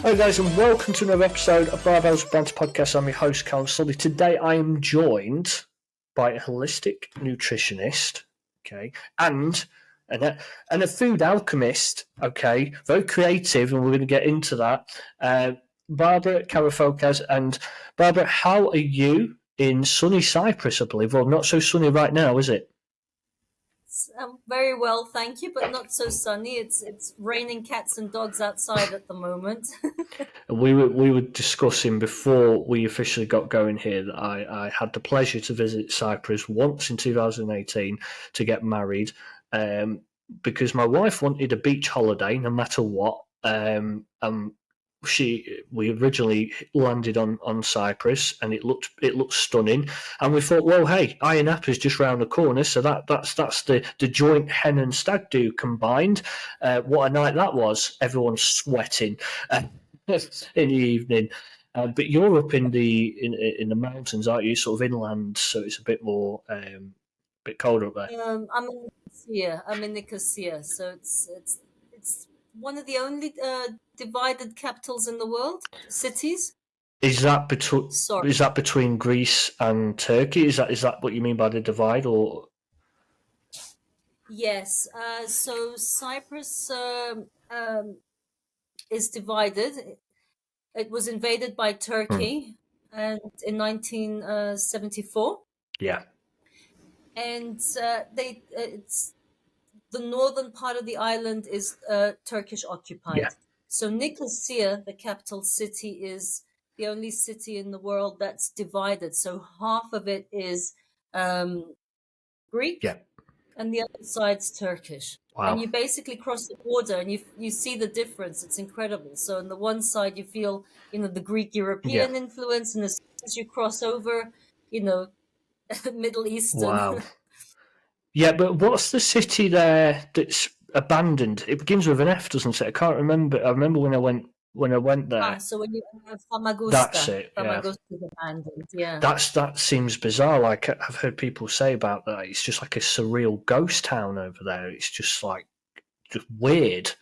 Hello guys, and welcome to another episode of Barbells Banter podcast. I'm your host, Carl Sully. Today I am joined by a holistic nutritionist, okay, and a food alchemist, okay, very creative, and we're going to get into that. Barbara Carafocas. And Barbara, how are you in sunny Cyprus, I believe? Well, not so sunny right now, is it? Very well, thank you, but not so sunny. It's raining cats and dogs outside at the moment. We were discussing before we officially got going here that I had the pleasure to visit Cyprus once in 2018 to get married, because my wife wanted a beach holiday no matter what. We originally landed on Cyprus, and it looked stunning, and we thought, well, hey, Ayia Napa's just round the corner, so that's the joint hen and stag do combined. What a night that was! Everyone's sweating in the evening. But you're up in the mountains, aren't you? Sort of inland, so it's a bit more bit colder up there. I'm in Nicosia, so it's one of the only divided capitals in the world, cities. Is that between Greece and Turkey? Is that what you mean by the divide, or? Yes. So Cyprus is divided. It was invaded by Turkey, and in 1974. Yeah. And it's the northern part of the island is Turkish occupied. Yeah. So Nicosia, the capital city, is the only city in the world that's divided. So half of it is Greek, Yeah. and the other side's Turkish. Wow. And you basically cross the border, and you see the difference. It's incredible. So on the one side, you feel the Greek European influence, and as soon as you cross over, Middle Eastern. Wow. Yeah, but what's the city there that's abandoned? It begins with an F, doesn't it? I can't remember. I remember when I went there. So when you have Famagusta. That's it. Famagusta is abandoned. Yeah. That seems bizarre. Like I've heard people say about that. It's just like a surreal ghost town over there. It's just weird.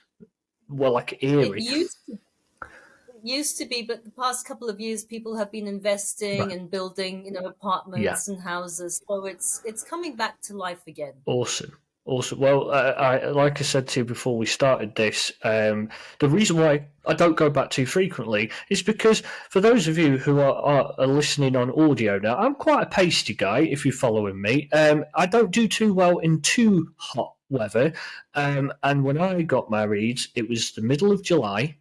Well, like eerie. It used to be, but the past couple of years, people have been investing and building, apartments and houses. So it's coming back to life again. Awesome. Well, like I said to you before we started this, the reason why I don't go back too frequently is because for those of you who are listening on audio now, I'm quite a pasty guy, if you're following me. I don't do too well in too hot weather. And when I got married, it was the middle of July.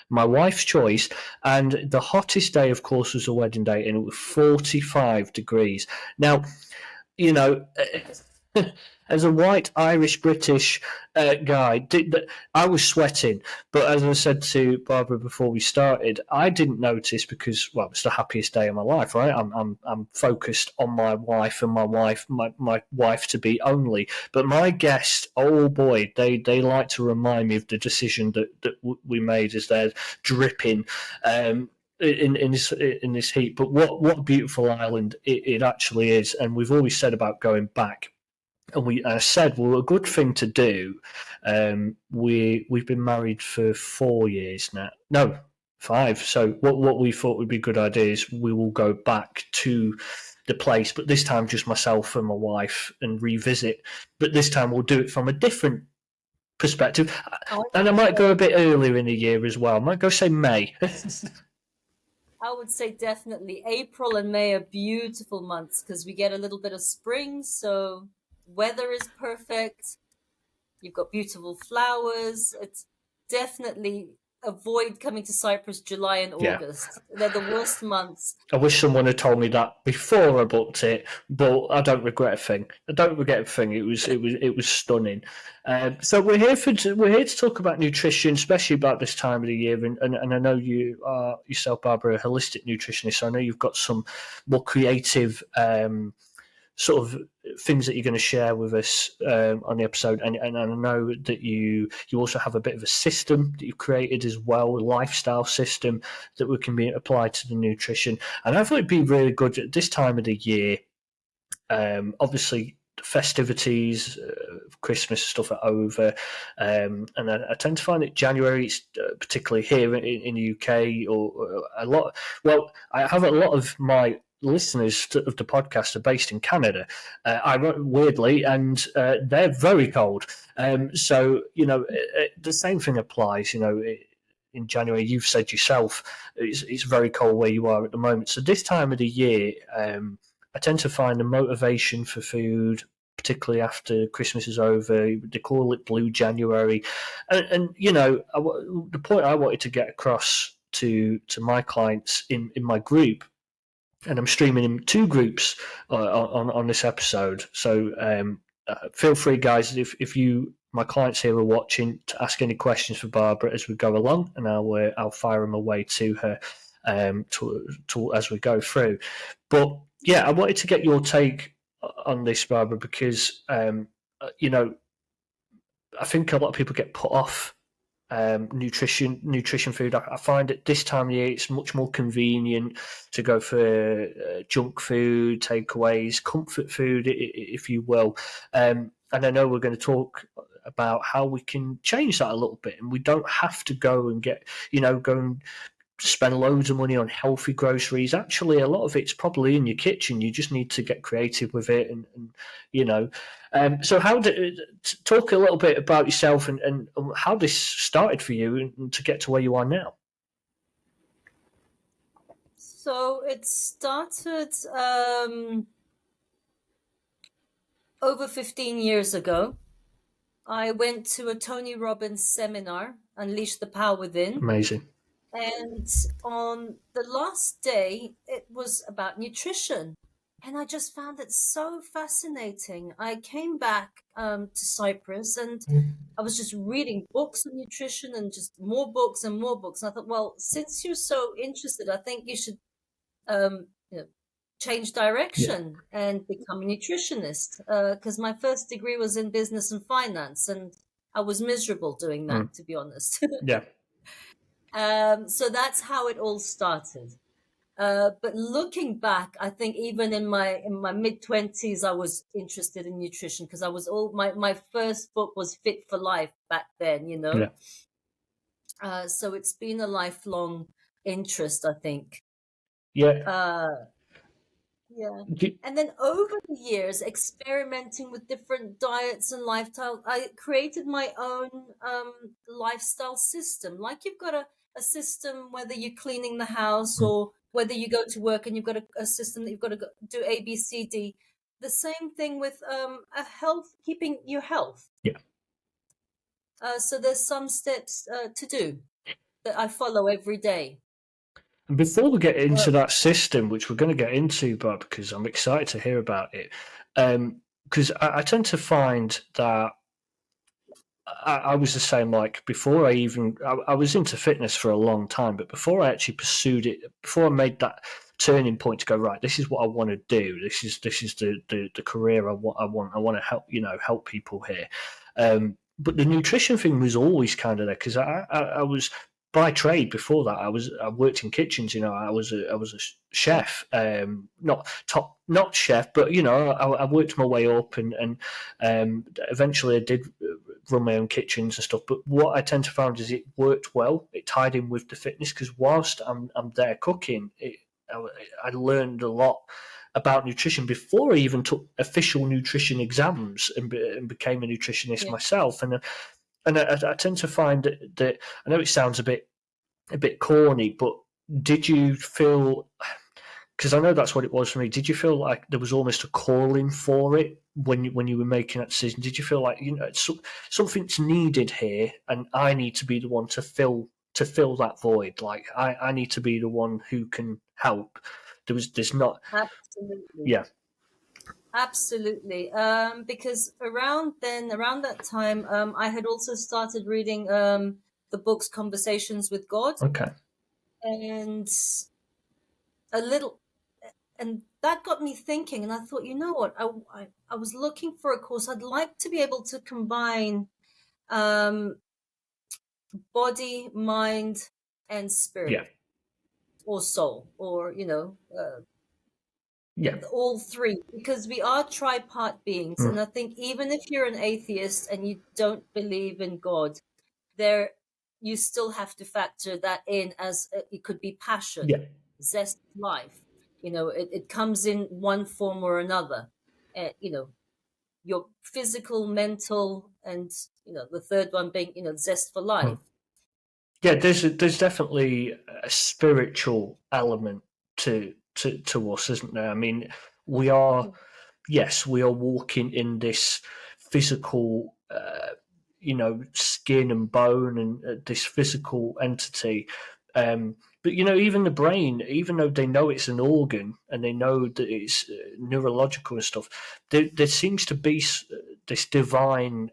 My wife's choice, and the hottest day, of course, was the wedding day, and it was 45 degrees. Now, as a white Irish British guy, I was sweating. But as I said to Barbara before we started, I didn't notice because, well, it's the happiest day of my life, right? I'm focused on my wife and my wife to be only. But my guests, oh boy, they like to remind me of the decision that we made as they're dripping. In this heat. But what a beautiful island it actually is, and we've always said about going back. And I said, well, a good thing to do. We've been married for 4 years now. No, 5. So what we thought would be a good idea is we will go back to the place, but this time just myself and my wife, and revisit. But this time we'll do it from a different perspective. And I might go a bit earlier in the year as well. I might go, say, May. I would say definitely April and May are beautiful months because we get a little bit of spring, so weather is perfect. You've got beautiful flowers. It's definitely avoid coming to Cyprus July and August. They're the worst months. I wish someone had told me that before I booked it, but I don't regret a thing. It was stunning. So we're here to talk about nutrition, especially about this time of the year. And I know you are yourself, Barbara, a holistic nutritionist. So I know you've got some more creative sort of things that you're going to share with us on the episode, and I know that you also have a bit of a system that you've created as well, a lifestyle system that we can be applied to the nutrition. And I thought it'd be really good at this time of the year. Obviously, festivities, Christmas stuff are over, and I tend to find that January, particularly here in the UK, or a lot. Well, I have a lot of my listeners of the podcast are based in Canada, weirdly, and they're very cold. So the same thing applies. In January, you've said yourself, it's very cold where you are at the moment. So this time of the year, I tend to find the motivation for food, particularly after Christmas is over. They call it Blue January, and the point I wanted to get across to my clients in my group, and I'm streaming in two groups on this episode. So feel free, guys, if my clients here are watching, to ask any questions for Barbara as we go along, and I'll fire them away to her as we go through. But yeah, I wanted to get your take on this, Barbara, because I think a lot of people get put off nutrition food. I find at this time of year it's much more convenient to go for junk food, takeaways, comfort food, if you will. And I know we're going to talk about how we can change that a little bit, and we don't have to go and go and spend loads of money on healthy groceries. Actually, a lot of it's probably in your kitchen. You just need to get creative with it, so talk a little bit about yourself and how this started for you and to get to where you are now. So it started over 15 years ago. I went to a Tony Robbins seminar, Unleash the Power Within. Amazing. And on the last day, it was about nutrition. And I just found it so fascinating. I came back to Cyprus, and I was just reading books on nutrition and just more books and more books. And I thought, well, since you're so interested, I think you should change direction and become a nutritionist. Because my first degree was in business and finance, and I was miserable doing that, to be honest. Yeah. So that's how it all started. But looking back, I think even in my mid-20s, I was interested in nutrition, because I was my first book was Fit for Life back then, Yeah. So it's been a lifelong interest, I think. Yeah. Yeah. And then over the years, experimenting with different diets and lifestyle, I created my own lifestyle system. Like you've got a system, whether you're cleaning the house or whether you go to work and you've got a system that you've got to do A, B, C, D. The same thing with keeping your health. Yeah. So there's some steps to do that I follow every day. And before we get into that system, which we're going to get into, Bob, because I'm excited to hear about it, because I tend to find that I was the same. Like before I was into fitness for a long time, but before I actually pursued it, before I made that turning point to go, right, this is what I want to do. This is the career I want. I want to help people here. But the nutrition thing was always kind of there, because I was, by trade before that, I worked in kitchens. I was a chef, not chef, but I worked my way up, and eventually I did run my own kitchens and stuff. But what I tend to find is it worked well. It tied in with the fitness, because whilst I'm there cooking, I learned a lot about nutrition before I even took official nutrition exams and became a nutritionist myself. And I tend to find that I know it sounds a bit corny, but did you feel, because I know that's what it was for me, did you feel like there was almost a calling for it when you were making that decision? Did you feel like something's needed here, and I need to be the one to fill that void? Like I need to be the one who can help. There's not absolutely absolutely because around that time I had also started reading the books Conversations with God. Okay. And that got me thinking, and I thought, you know what, I was looking for a course. I'd like to be able to combine body, mind, and spirit, or soul, or Yeah. all three, because we are tripart beings. And I think even if you're an atheist and you don't believe in God, there you still have to factor that in as it could be passion, Yeah. zest of life. It comes in one form or another. Your physical, mental, and the third one being zest for life. Yeah, there's definitely a spiritual element to us, isn't there? I mean, we are, yes, we are walking in this physical, skin and bone, and this physical entity. But even the brain, even though they know it's an organ and they know that it's neurological and stuff, there seems to be this divine.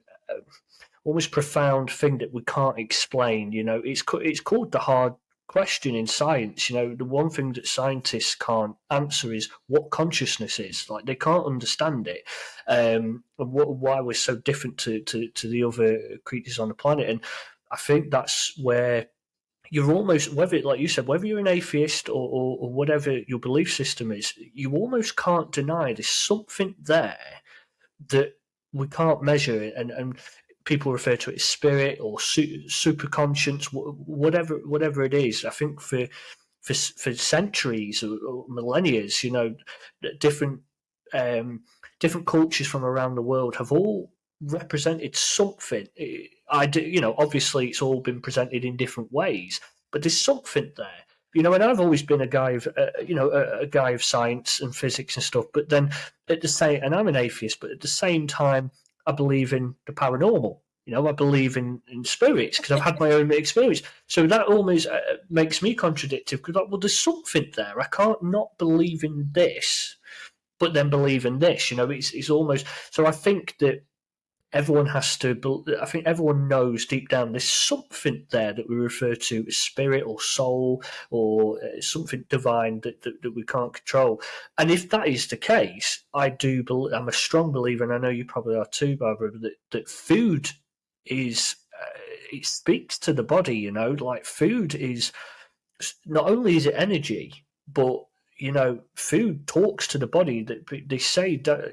Almost profound thing that we can't explain. It's called the hard question in science. The one thing that scientists can't answer is what consciousness is. Like, they can't understand it, and why we're so different to the other creatures on the planet. And I think that's where you're almost, whether, like you said, whether you're an atheist or whatever your belief system is, you almost can't deny there's something there that we can't measure it, and people refer to it as spirit or super conscience, whatever it is. I think for centuries or millennia, different different cultures from around the world have all represented something. I do, obviously it's all been presented in different ways, but there's something there. And I've always been a guy of, a guy of science and physics and stuff. But then at the same, and I'm an atheist, but at the same time, I believe in the paranormal. I believe in spirits because I've had my own experience. So that almost makes me contradictory because, like, well, there's something there. I can't not believe in this, but then believe in this. It's almost. So I think that everyone has to. I think everyone knows deep down there's something there that we refer to as spirit or soul or something divine that we can't control. And if that is the case, I do. I'm a strong believer, and I know you probably are too, Barbara. That food is. It speaks to the body. Like, food is not only is it energy, but food talks to the body. That they say that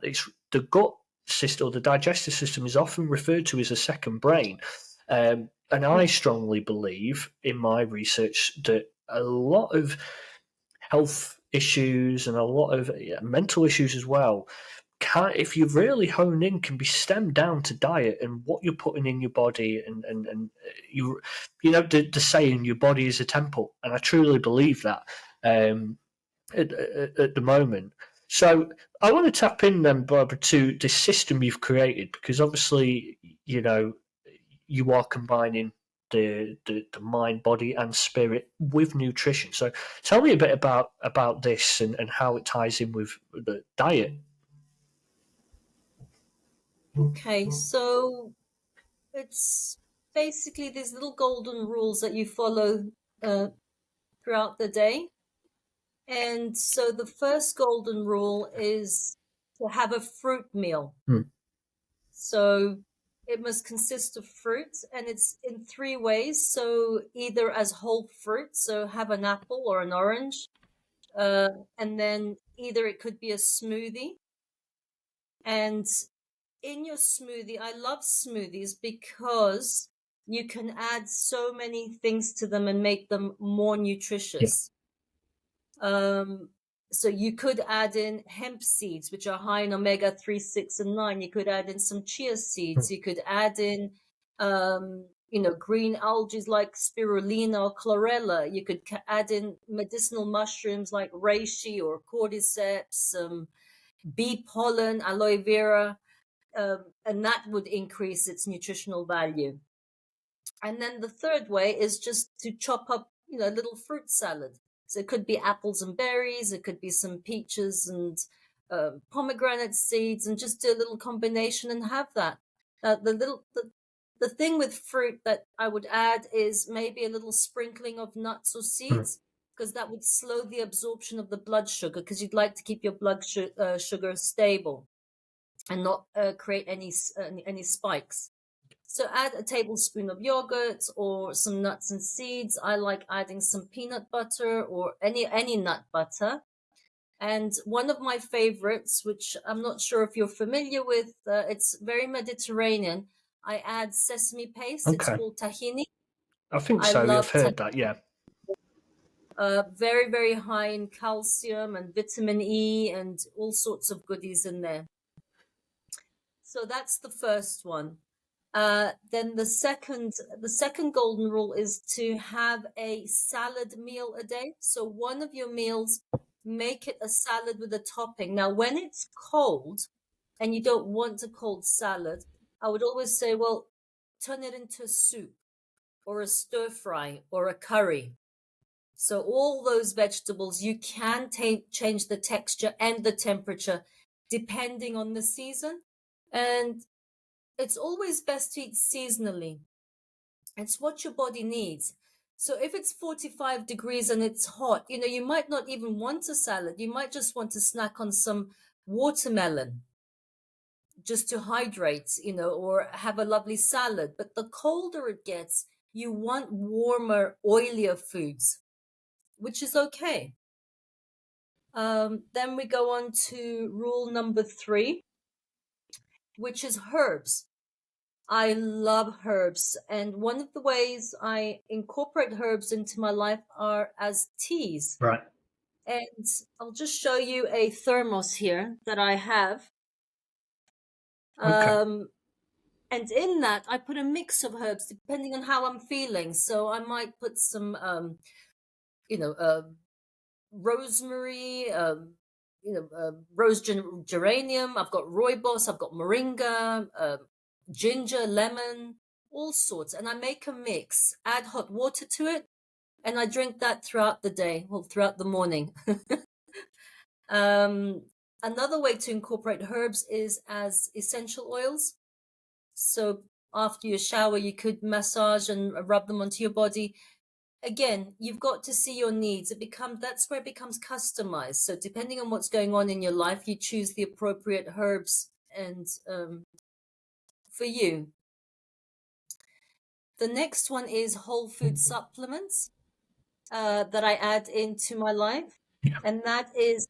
it's the gut system, or the digestive system, is often referred to as a second brain. And I strongly believe in my research that a lot of health issues and a lot of mental issues as well if you really hone in, can be stemmed down to diet and what you're putting in your body, and the saying, your body is a temple, and I truly believe that at the moment. So I want to tap in then, Barbara, to the system you've created, because obviously you are combining the mind, body, and spirit with nutrition. So tell me a bit about this and how it ties in with the diet. Okay, so it's basically these little golden rules that you follow throughout the day. And so the first golden rule is to have a fruit meal. So it must consist of fruit, and it's in three ways. So either as whole fruit, so have an apple or an orange, and then either it could be a smoothie. And in your smoothie, I love smoothies because you can add so many things to them and make them more nutritious. So you could add in hemp seeds, which are high in omega-3, 6, and 9. You could add in some chia seeds. You could add in, green algae like spirulina or chlorella. You could add in medicinal mushrooms like reishi or cordyceps, bee pollen, aloe vera, and that would increase its nutritional value. And then the third way is just to chop up, a little fruit salad. So it could be apples and berries, it could be some peaches and pomegranate seeds, and just do a little combination and have that. The thing with fruit that I would add is maybe a little sprinkling of nuts or seeds, because that would slow the absorption of the blood sugar, because you'd like to keep your blood sugar stable and not create any spikes. So add a tablespoon of yogurt or some nuts and seeds. I like adding some peanut butter or any nut butter. And one of my favorites, which I'm not sure if you're familiar with, it's very Mediterranean. I add sesame paste. It's Okay. called tahini. I think I so. I've love heard that, yeah. very, very high in calcium and vitamin E and all sorts of goodies in there. So that's the first one. Then the second golden rule is to have a salad meal a day. So one of your meals, make it a salad with a topping. Now, when it's cold and you don't want a cold salad, I would always say, well, turn it into a soup or a stir fry or a curry. So all those vegetables, you can change the texture and the temperature depending on the season. And it's always best to eat seasonally. It's what your body needs. So if it's 45 degrees and it's hot, you might not even want a salad. You might just want to snack on some watermelon just to hydrate, or have a lovely salad. But the colder it gets, you want warmer, oilier foods, which is okay. Then we go on to rule number 3, which is herbs. I love herbs, and one of the ways I incorporate herbs into my life are as teas. Right. And I'll just show you a thermos here that I have. Okay. And in that, I put a mix of herbs depending on how I'm feeling. So I might put some, rosemary, rose geranium. I've got rooibos. I've got moringa, ginger, lemon, all sorts. And I make a mix, add hot water to it, and I drink that throughout the day, well, throughout the morning. Another way to incorporate herbs is as essential oils. So after your shower, you could massage and rub them onto your body. Again, you've got to see your needs. That's where it becomes customized. So depending on what's going on in your life, you choose the appropriate herbs and for you. The next one is whole food supplements that I add into my life. Yeah. And that is,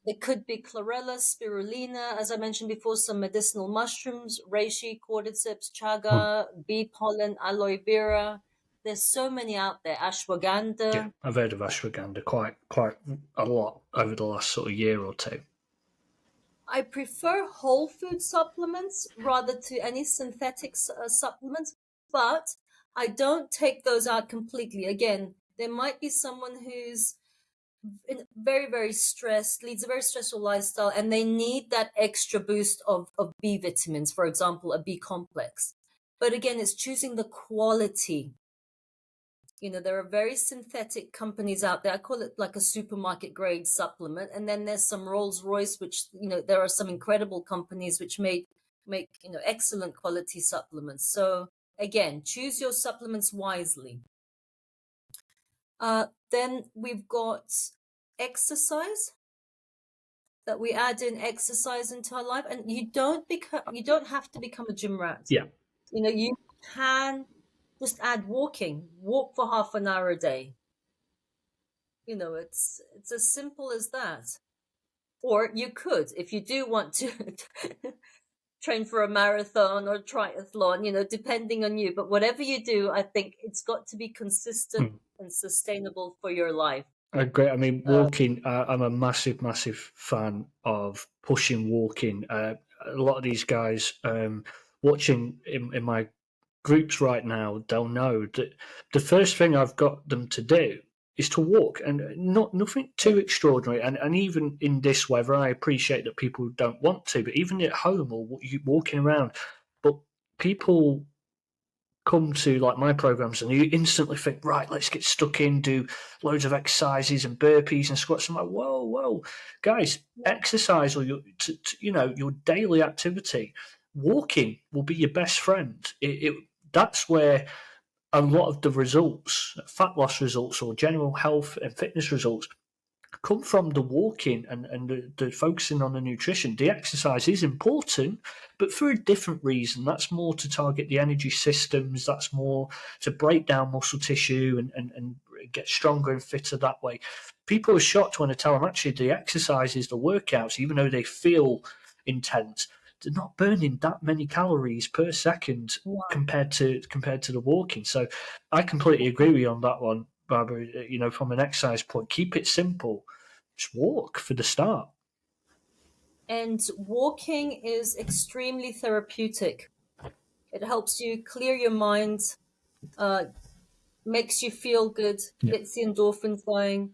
it could be chlorella, spirulina, as I mentioned before, some medicinal mushrooms, reishi, cordyceps, chaga, bee pollen, aloe vera. There's so many out there. Ashwagandha. Yeah, I've heard of ashwagandha quite a lot over the last sort of year or two. I prefer whole food supplements rather to any synthetic supplements, but I don't take those out completely. Again, there might be someone who's very, very stressed, leads a very stressful lifestyle, and they need that extra boost of B vitamins, for example, a B complex. But again, it's choosing the quality. There are very synthetic companies out there. I call it like a supermarket grade supplement. And then there's some Rolls Royce, which, there are some incredible companies which make, excellent quality supplements. So again, choose your supplements wisely. Then we've got exercise, that we add in exercise into our life. And you don't have to become a gym rat. Yeah. You can just add walking. Walk for half an hour a day. It's as simple as that. Or you could, if you do want to train for a marathon or triathlon, depending on you. But whatever you do, I think it's got to be consistent and sustainable for your life. I agree. I mean, walking, I'm a massive, massive fan of pushing walking. A lot of these guys watching in my groups right now, they'll know that the first thing I've got them to do is to walk, and nothing too extraordinary. And even in this weather, I appreciate that people don't want to, but even at home or walking around, but people come to like my programs and you instantly think, right, let's get stuck in, do loads of exercises and burpees and squats. I'm like, whoa, guys, exercise or your daily activity. Walking will be your best friend. That's where a lot of the results, fat loss results or general health and fitness results, come from the walking and the focusing on the nutrition. The exercise is important, but for a different reason. That's more to target the energy systems. That's more to break down muscle tissue and get stronger and fitter that way. people are shocked when I tell them actually the exercises, the workouts, even though they feel intense, they're not burning that many calories per second compared to the walking. So I completely agree with you on that one, Barbara. From an exercise point, keep it simple. Just walk for the start. And walking is extremely therapeutic. It helps you clear your mind, makes you feel good, gets the endorphins going.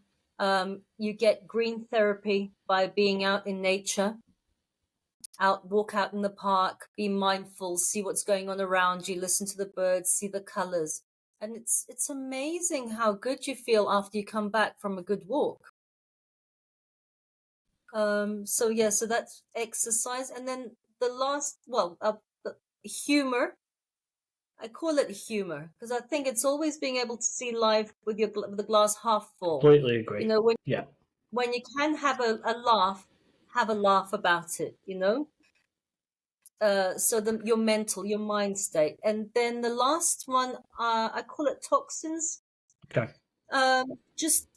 You get green therapy by being out in nature. Walk out in the park, be mindful, see what's going on around you, listen to the birds, see the colors. And it's amazing how good you feel after you come back from a good walk. So that's exercise. And then the last, humor. I call it humor because I think it's always being able to see life with the glass half full. Completely agree. When you can have a laugh, have a laugh about it, So your mind state. And then the last one, I call it toxins. Okay. Just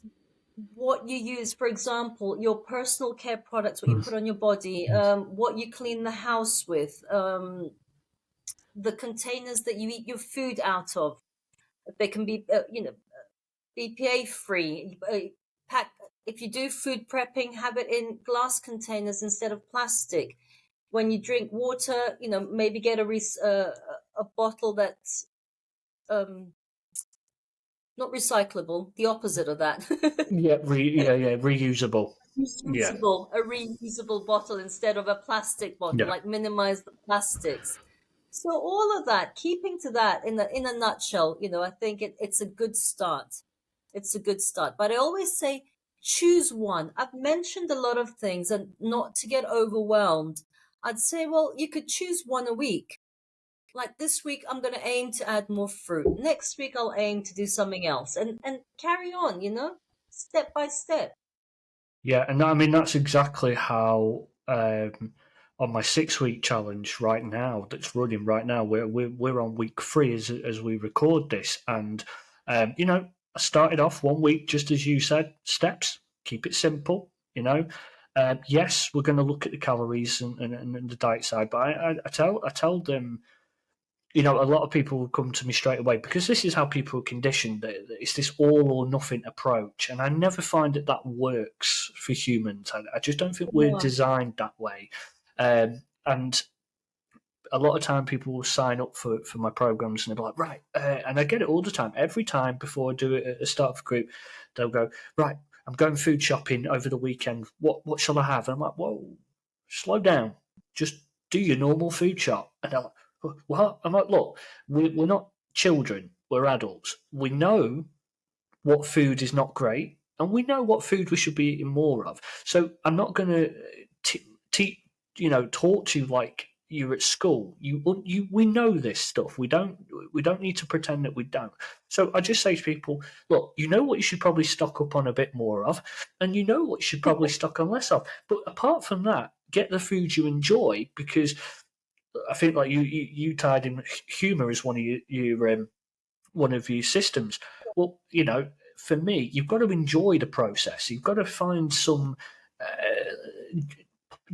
what you use, for example, your personal care products, what you put on your body, what you clean the house with, the containers that you eat your food out of. They can be, BPA free. If you do food prepping, have it in glass containers instead of plastic. When you drink water, maybe get a bottle that's not recyclable, the opposite of that. Reusable. A reusable bottle instead of a plastic bottle, like minimize the plastics. So all of that, keeping to that in a nutshell, I think it's a good start. It's a good start. But I always say, choose one. I've mentioned a lot of things and not to get overwhelmed. I'd say, well, you could choose one a week. Like this week, I'm going to aim to add more fruit. Next week, I'll aim to do something else and carry on, step by step. Yeah, and I mean, that's exactly how on my 6-week challenge right now, that's running right now, we're on week 3 as we record this. And, I started off 1 week, just as you said, steps, keep it simple, yes, we're going to look at the calories and the diet side, but I tell them, a lot of people will come to me straight away because this is how people are conditioned. It's this all or nothing approach. And I never find that works for humans. I just don't think we're designed that way. And a lot of time people will sign up for my programs and they'll be like, right. And I get it all the time. Every time before I do it at the start of a group, they'll go, right, I'm going food shopping over the weekend. What shall I have? And I'm like, whoa, slow down. Just do your normal food shop. And they're like, what? I'm like, look, we're not children. We're adults. We know what food is not great, and we know what food we should be eating more of. So I'm not going to talk to you like you're at school. We know this stuff. We don't need to pretend that we don't. So I just say to people, look, you know what you should probably stock up on a bit more of, and you know what you should probably stock on less of. But apart from that, get the food you enjoy, because I think like you tied in humor as one of your systems. Well, for me, you've got to enjoy the process. You've got to find some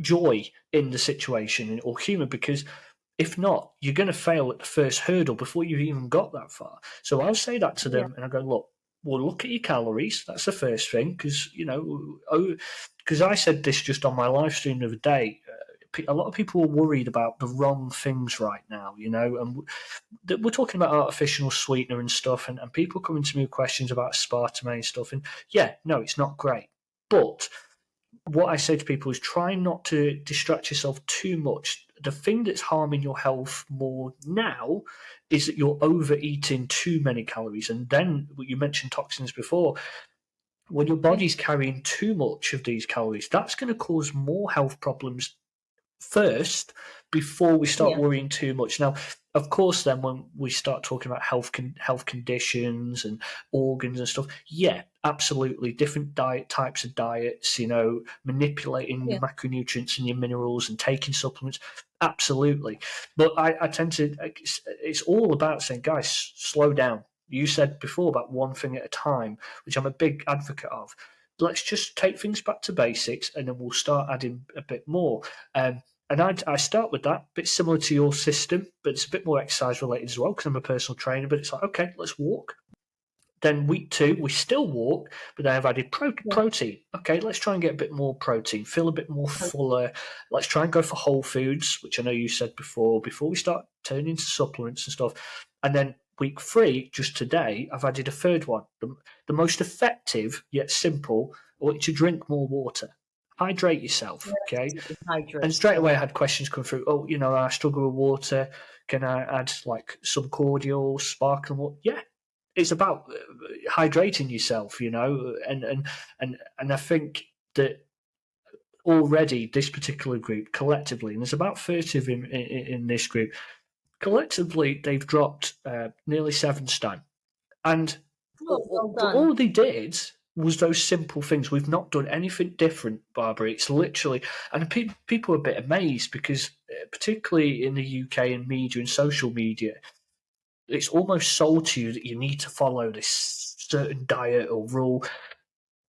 joy in the situation or humor, because if not, you're going to fail at the first hurdle before you've even got that far. So I'll say that to them, and I go, look, we'll look at your calories. That's the first thing, because because I said this just on my live stream the other day. A lot of people are worried about the wrong things right now, and we're talking about artificial sweetener and stuff, and people coming to me with questions about aspartame and stuff. And no, it's not great. But what I say to people is try not to distract yourself too much. The thing that's harming your health more now is that you're overeating too many calories. And then you mentioned toxins before. When your body's carrying too much of these calories, that's going to cause more health problems first before we start worrying too much. Now, of course, then when we start talking about health conditions and organs and stuff, absolutely, different types of diets, manipulating your macronutrients and your minerals and taking supplements, absolutely. But I tend to, it's all about saying, guys, slow down. You said before about one thing at a time, which I'm a big advocate of. let's just take things back to basics, and then we'll start adding a bit more. And I start with that, a bit similar to your system, but it's a bit more exercise related as well because I'm a personal trainer. But it's like, okay, let's walk. Then week 2, we still walk, but then I've added protein. Okay, let's try and get a bit more protein, feel a bit more fuller. Let's try and go for whole foods, which I know you said before we start turning into supplements and stuff. And then week 3, just today, I've added a third one. The most effective yet simple, I want you to drink more water. Hydrate yourself, okay? Hydrate. And straight away I had questions come through. Oh, I struggle with water. Can I add like some cordial, sparkling water? Yeah. It's about hydrating yourself, and I think that already this particular group collectively, and there's about 30 of them in this group, collectively they've dropped nearly 7 stone. And all they did was those simple things. We've not done anything different, Barbara. It's literally, and people are a bit amazed because particularly in the UK and media and social media, it's almost sold to you that you need to follow this certain diet or rule.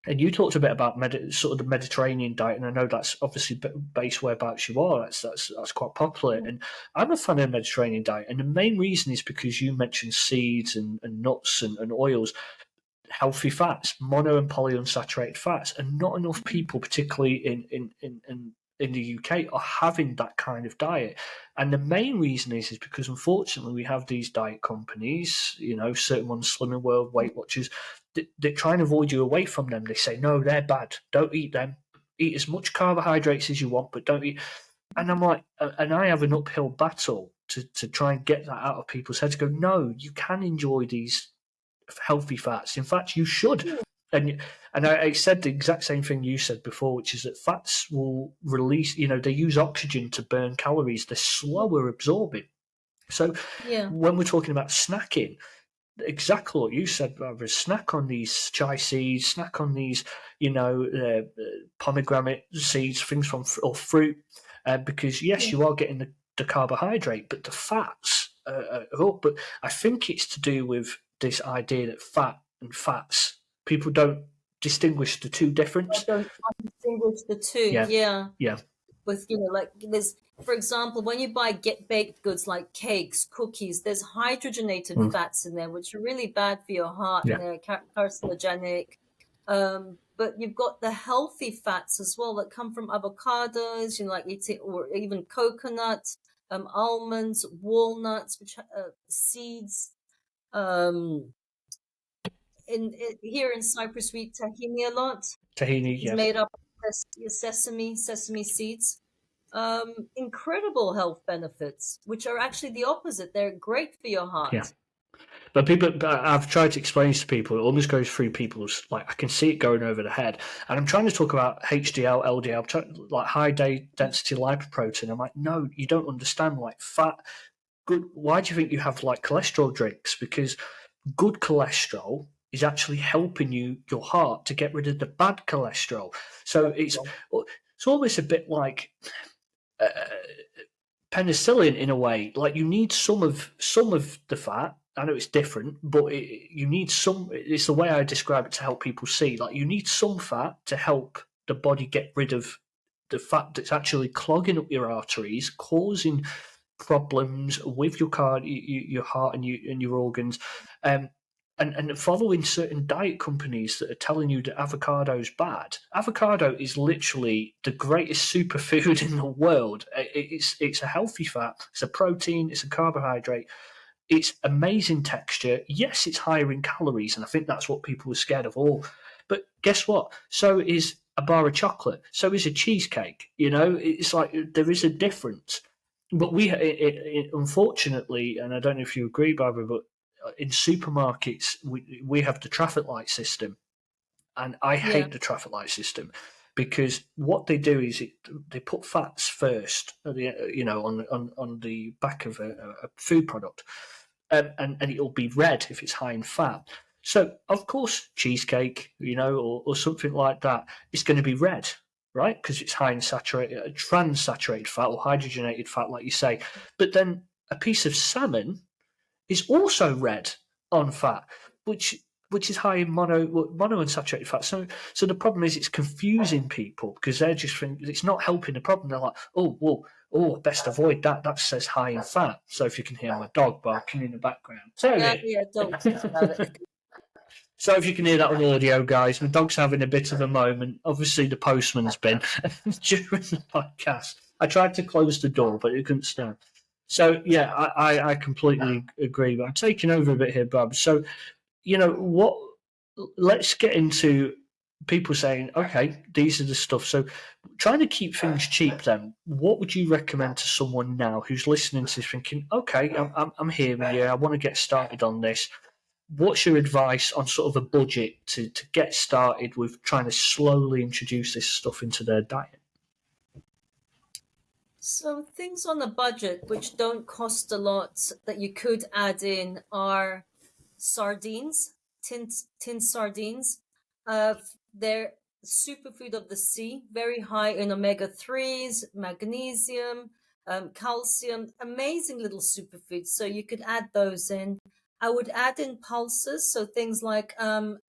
And you talked a bit about sort of the Mediterranean diet, and I know that's obviously based whereabouts you are. That's quite popular. And I'm a fan of the Mediterranean diet, and the main reason is because you mentioned seeds and nuts and oils, healthy fats, mono and polyunsaturated fats, and not enough people, particularly in the UK, are having that kind of diet. And the main reason is because unfortunately we have these diet companies, certain ones, Slimming World, Weight Watchers, they try and avoid you away from them. They say, no, they're bad. Don't eat them. Eat as much carbohydrates as you want, but don't eat. And I'm like, and I have an uphill battle to try and get that out of people's heads. Go, no, you can enjoy these healthy fats. In fact, you should. And I said the exact same thing you said before, which is that fats will release, they use oxygen to burn calories. They're slower absorbing. So when we're talking about snacking, exactly what you said, Barbara, snack on these chia seeds, snack on these, pomegranate seeds, things from or fruit, because yes, you are getting the carbohydrate, but the fats are up. But I think it's to do with this idea that fat and fats, people don't distinguish the two difference. Don't distinguish the two. Yeah. With like there's, for example, when you buy baked goods like cakes, cookies, there's hydrogenated fats in there, which are really bad for your heart and they're carcinogenic. But you've got the healthy fats as well that come from avocados, like eating, or even coconut, almonds, walnuts, which seeds. Here in Cyprus we eat tahini a lot. It's made up of sesame seeds. Incredible health benefits, which are actually the opposite. They're great for your heart. Yeah. But I've tried to explain this to people. It almost goes through people's, like, I can see it going over the head. And I'm trying to talk about HDL, LDL, like high density lipoprotein. I'm like, no, you don't understand. Like fat, good. Why do you think you have like cholesterol drinks? Because good cholesterol is actually helping your heart to get rid of the bad cholesterol. So it's almost a bit like penicillin in a way. Like you need some of the fat. I know it's different, but you need some. It's the way I describe it to help people see. Like you need some fat to help the body get rid of the fat that's actually clogging up your arteries, causing problems with your heart and your organs. And following certain diet companies that are telling you that avocado is bad. Avocado is literally the greatest superfood in the world. It's a healthy fat. It's a protein. It's a carbohydrate. It's amazing texture. Yes, it's higher in calories, and I think that's what people are scared of all. But guess what? So is a bar of chocolate. So is a cheesecake. It's like there is a difference. But unfortunately, and I don't know if you agree, Barbara, but in supermarkets, we have the traffic light system, and I hate the traffic light system because what they do is they put fats first, on the back of a food product, and it'll be red if it's high in fat. So of course, cheesecake, or something like that, is going to be red, right? Because it's high in trans-saturated fat or hydrogenated fat, like you say. But then a piece of salmon is also red on fat, which which is high in monounsaturated fat. So the problem is it's confusing people because they're just thinking it's not helping the problem. They're like, best avoid that. That says high in fat. So if you can hear my dog barking in the background. So Yeah, don't worry about it. So if you can hear that on audio, guys, my dog's having a bit of a moment. Obviously, the postman's been during the podcast. I tried to close the door, but it couldn't stand. So, yeah, I completely agree. But I'm taking over a bit here, Bob. So, let's get into people saying, okay, these are the stuff. So trying to keep things cheap then, what would you recommend to someone now who's listening to this thinking, okay, I'm hearing you, I want to get started on this. What's your advice on sort of a budget to get started with trying to slowly introduce this stuff into their diet? So things on a budget which don't cost a lot that you could add in are sardines, tin sardines. They're superfood of the sea, very high in omega-3s, magnesium, calcium, amazing little superfoods. So you could add those in. I would add in pulses, so things like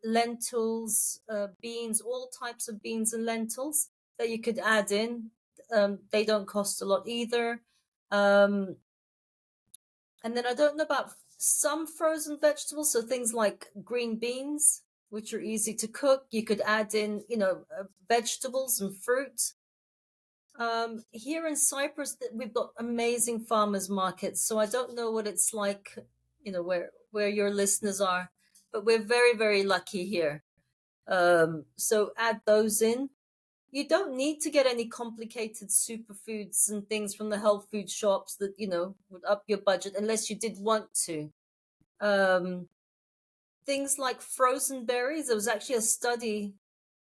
lentils, beans, all types of beans and lentils that you could add in. They don't cost a lot either. And then I don't know about some frozen vegetables, so things like green beans, which are easy to cook. You could add in, vegetables and fruit. Here in Cyprus, we've got amazing farmers markets, so I don't know what it's like, where your listeners are, but we're very, very lucky here. So add those in. You don't need to get any complicated superfoods and things from the health food shops that, would up your budget unless you did want to. Things like frozen berries. There was actually a study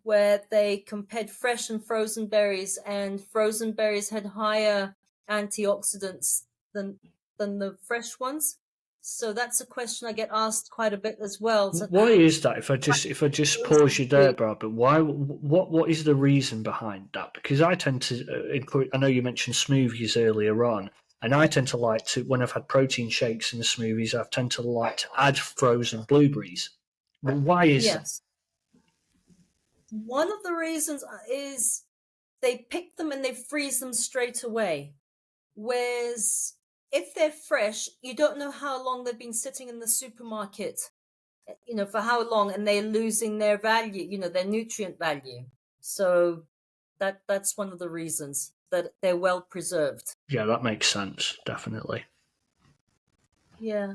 where they compared fresh and frozen berries, and frozen berries had higher antioxidants than the fresh ones. So that's a question I get asked quite a bit as well. So why is that? If I just pause you there, Barbara, why? What is the reason behind that? Because I tend to include. I know you mentioned smoothies earlier on, and I tend to like to when I've had protein shakes in the smoothies, I tend to like to add frozen blueberries. But why is that? One of the reasons is they pick them and they freeze them straight away, whereas if they're fresh, you don't know how long they've been sitting in the supermarket, for how long, and they're losing their value, their nutrient value. So that's one of the reasons that they're well preserved. Yeah, that makes sense, definitely. Yeah.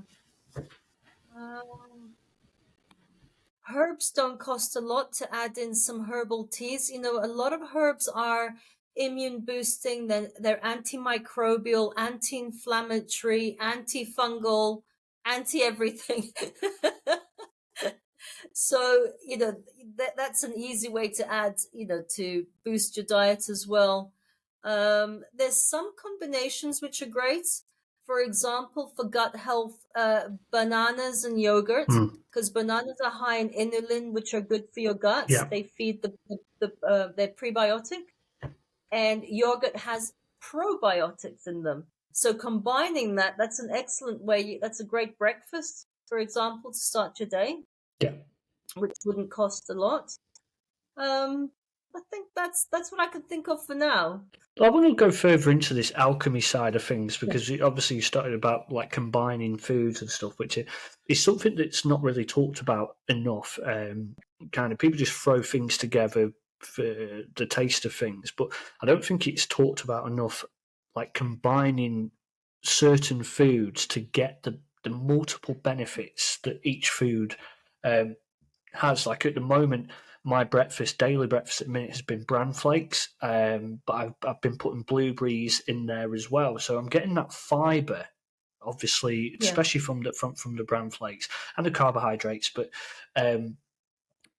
Herbs don't cost a lot to add in some herbal teas. A lot of herbs are immune boosting, then they're antimicrobial, anti-inflammatory, antifungal, anti-everything. So, that's an easy way to add, to boost your diet as well. There's some combinations which are great. For example, for gut health, bananas and yogurt, because bananas are high in inulin, which are good for your guts. Yeah. They feed they're prebiotic, and yogurt has probiotics in them. So combining that's an excellent way. That's a great breakfast, for example, to start your day. Yeah. Which wouldn't cost a lot. I think that's what I can think of for now. I want to go further into this alchemy side of things because obviously you started about like combining foods and stuff, which is something that's not really talked about enough. Kind of people just throw things together for the taste of things, but I don't think it's talked about enough. Like combining certain foods to get the multiple benefits that each food has. Like at the moment, my daily breakfast at the minute has been bran flakes, but I've been putting blueberries in there as well. So I'm getting that fibre, obviously, especially from the bran flakes and the carbohydrates, but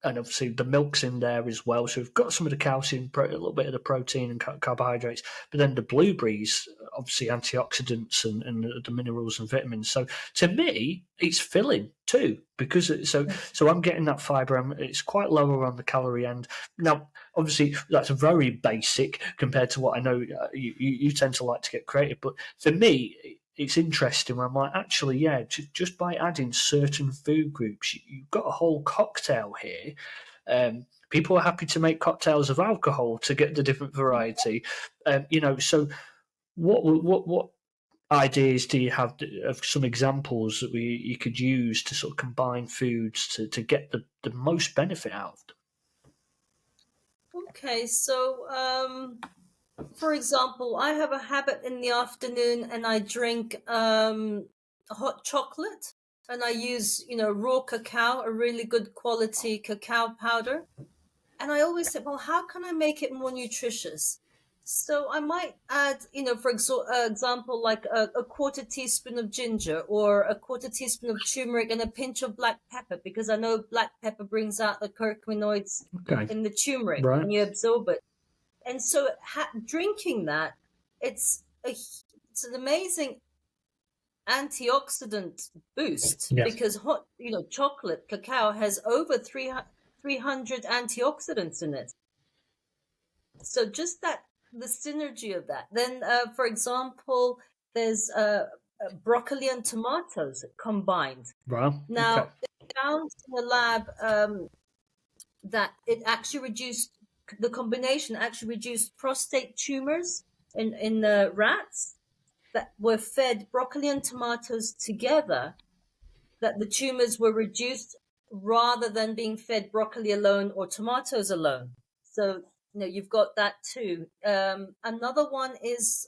and obviously the milk's in there as well. So we've got some of the calcium, a little bit of the protein and carbohydrates, but then the blueberries, obviously antioxidants and the minerals and vitamins. So to me, it's filling too, because so I'm getting that fibre. It's quite lower on the calorie end. Now, obviously, that's very basic compared to what I know you tend to like to get creative. But for me, it's interesting. I'm like, actually, yeah, just by adding certain food groups, you've got a whole cocktail here. People are happy to make cocktails of alcohol to get the different variety. So what ideas do you have of some examples that you could use to sort of combine foods to get the most benefit out of them? Okay, so for example, I have a habit in the afternoon, and I drink hot chocolate, and I use raw cacao, a really good quality cacao powder. And I always say, well, how can I make it more nutritious? So I might add, for example, like a quarter teaspoon of ginger, or a quarter teaspoon of turmeric, and a pinch of black pepper, because I know black pepper brings out the curcuminoids Okay, in the turmeric right. and you absorb it. And so drinking that, it's an amazing antioxidant boost, Yes. because chocolate, cacao has over 300 antioxidants in it. So just the synergy of that. Then, for example, there's broccoli and tomatoes combined. Wow. Now, Okay. they found in the lab that it actually the combination actually reduced prostate tumors in rats that were fed broccoli and tomatoes together, that the tumors were reduced rather than being fed broccoli alone or tomatoes alone. So, you've got that too. Another one is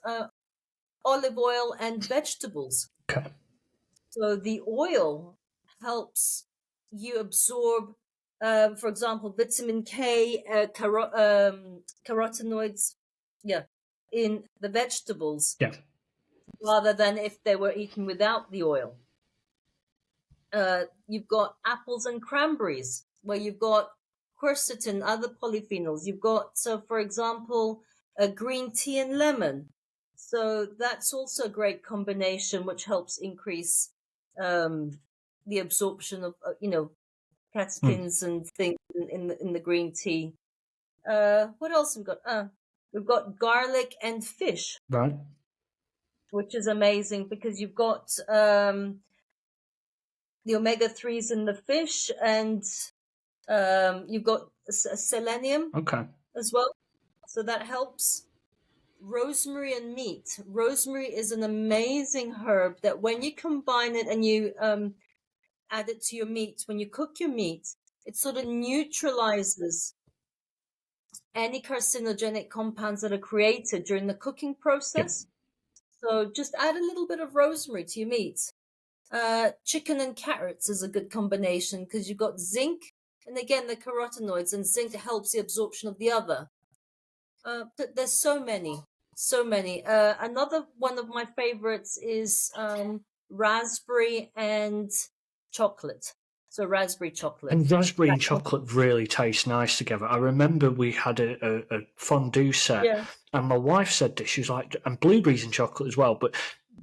olive oil and vegetables. Okay. So the oil helps you absorb, for example, vitamin K, carotenoids, in the vegetables, Yeah. rather than if they were eaten without the oil. You've got apples and cranberries, where you've got quercetin, other polyphenols. You've got, so for example, green tea and lemon. So that's also a great combination, which helps increase the absorption of catechins and things in the green tea. What else we've got? We've got garlic and fish, Right. which is amazing, because you've got the omega-3s in the fish, and you've got selenium Okay. as well. So that helps. Rosemary and meat. Rosemary is an amazing herb that when you combine it and you add it to your meat, when you cook your meat, it sort of neutralizes any carcinogenic compounds that are created during the cooking process. Yep. So just add a little bit of rosemary to your meat. Chicken and carrots is a good combination, because you've got zinc, and again, the carotenoids, and zinc helps the absorption of the other. There's so many. Another one of my favorites is raspberry and chocolate. So raspberry chocolate. And raspberry and chocolate really taste nice together. I remember we had a fondue set, and my wife said this. She was like, and blueberries and chocolate as well. But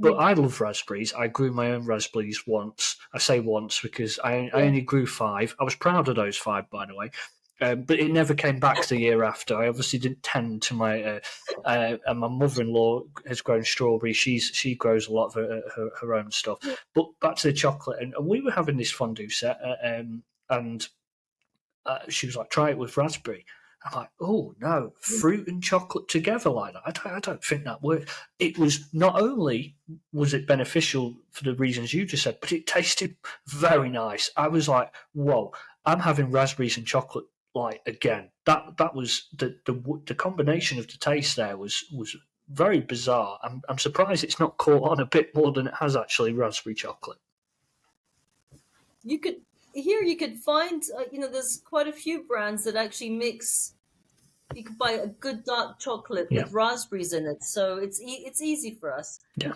I love raspberries. I grew my own raspberries once. I say once because I only grew 5. I was proud of those 5, by the way. But it never came back the year after. I obviously didn't tend to my and my mother-in-law has grown strawberries. She grows a lot of her own stuff. But back to the chocolate, and we were having this fondue set, and she was like, "Try it with raspberry." I'm like, "Oh no, fruit and chocolate together like that? I don't think that works." It was not only was it beneficial for the reasons you just said, but it tasted very nice. I was like, "Whoa, I'm having raspberries and chocolate." Like again, that was the combination of the taste there was very bizarre. I'm surprised it's not caught on a bit more than it has actually. Raspberry chocolate. You could find there's quite a few brands that actually mix. You could buy a good dark chocolate with raspberries in it, so it's easy for us. Yeah.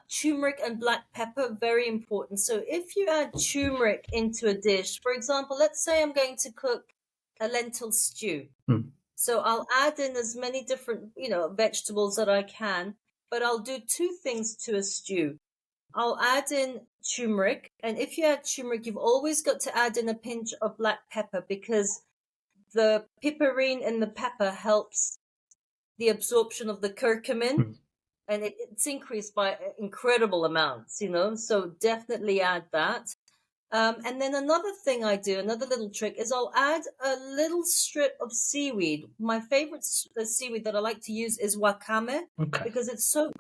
Turmeric and black pepper, very important. So if you add turmeric into a dish, for example, let's say I'm going to cook a lentil stew. So I'll add in as many different, vegetables that I can, but I'll do 2 things to a stew. I'll add in turmeric, and if you add turmeric, you've always got to add in a pinch of black pepper, because the piperine in the pepper helps the absorption of the curcumin. and it's increased by incredible amounts, so definitely add that. And then another thing I do, another little trick, is I'll add a little strip of seaweed. My favorite seaweed that I like to use is wakame, Okay. because it's so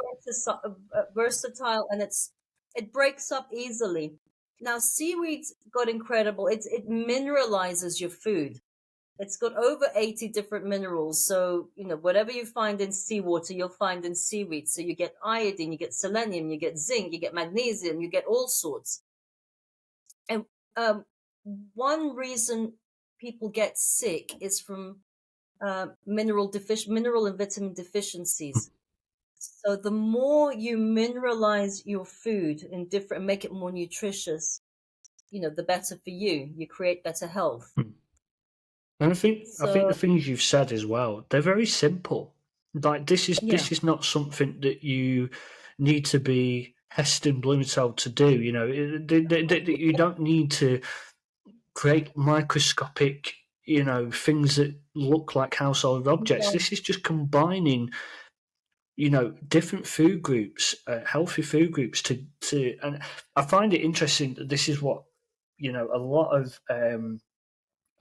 versatile, and it breaks up easily. Now, seaweed's got incredible. It mineralizes your food. It's got over 80 different minerals. So, whatever you find in seawater, you'll find in seaweed. So you get iodine, you get selenium, you get zinc, you get magnesium, you get all sorts. And one reason people get sick is from mineral and vitamin deficiencies. So the more you mineralize your food in different, and make it more nutritious, the better for you. You create better health. And I think So the things you've said as well, they're very simple. Like this is not something that you need to be Heston Blumenthal to do. You don't need to create microscopic, things that look like household objects. This is just combining, different food groups, healthy food groups and I find it interesting that this is what, a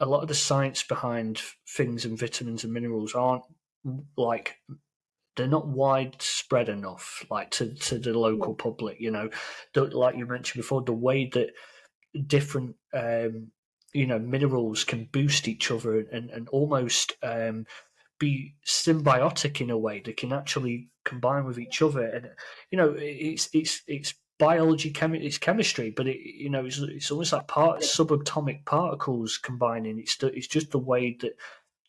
lot of the science behind things and vitamins and minerals aren't like they're not widespread enough, like to the local public. Like you mentioned before, the way that different minerals can boost each other and almost be symbiotic in a way. They can actually combine with each other, and it's biology, it's chemistry, but it's almost like subatomic particles combining. It's just the way that,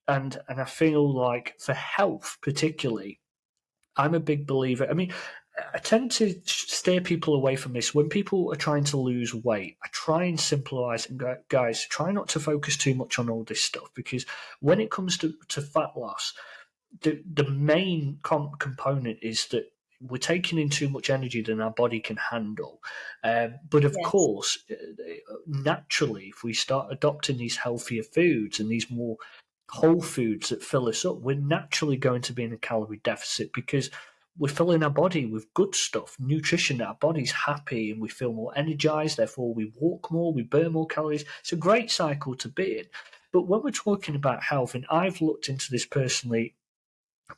and I feel like for health particularly, I'm a big believer. I mean, I tend to steer people away from this. When people are trying to lose weight, I try and simplify and go, guys, try not to focus too much on all this stuff, because when it comes to fat loss, the main component is that we're taking in too much energy than our body can handle. But of course, naturally, if we start adopting these healthier foods and these more whole foods that fill us up, we're naturally going to be in a calorie deficit, because we're filling our body with good stuff, nutrition. Our body's happy and we feel more energized. Therefore, we walk more, we burn more calories. It's a great cycle to be in. But when we're talking about health, and I've looked into this personally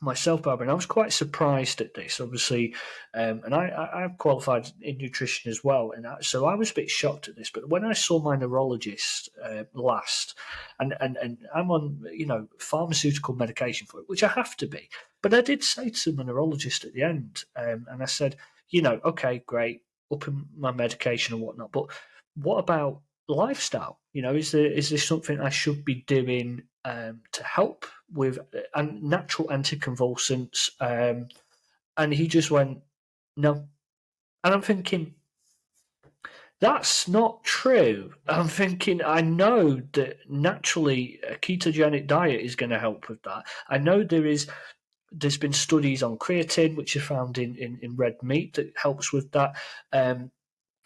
myself, Barbara, and I was quite surprised at this, obviously, and I've qualified in nutrition as well, and so I was a bit shocked at this. But when I saw my neurologist last, and I'm on pharmaceutical medication for it, which I have to be, but I did say to my neurologist at the end, and I said, okay, great, upping my medication and whatnot, but what about lifestyle? Is there something I should be doing to help with natural anticonvulsants? And he just went, no. And I'm thinking, that's not true. I'm thinking, I know that naturally a ketogenic diet is going to help with that. I know there's been studies on creatine, which are found in red meat, that helps with that.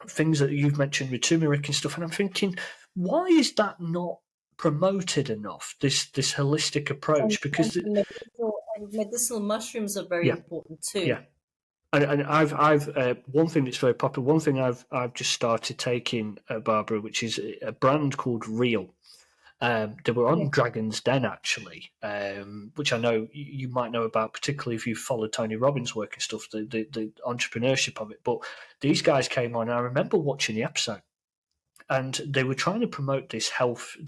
Things that you've mentioned with turmeric and stuff, and I'm thinking, why is that not promoted enough? This holistic approach, because medicinal mushrooms are very important too. Yeah, and I've one thing that's very popular. One thing I've just started taking, Barbara, which is a brand called Real. They were on Dragon's Den, actually, which I know you might know about, particularly if you follow Tony Robbins' work and stuff, the entrepreneurship of it. But these guys came on, and I remember watching the episode, and they were trying to promote this healthy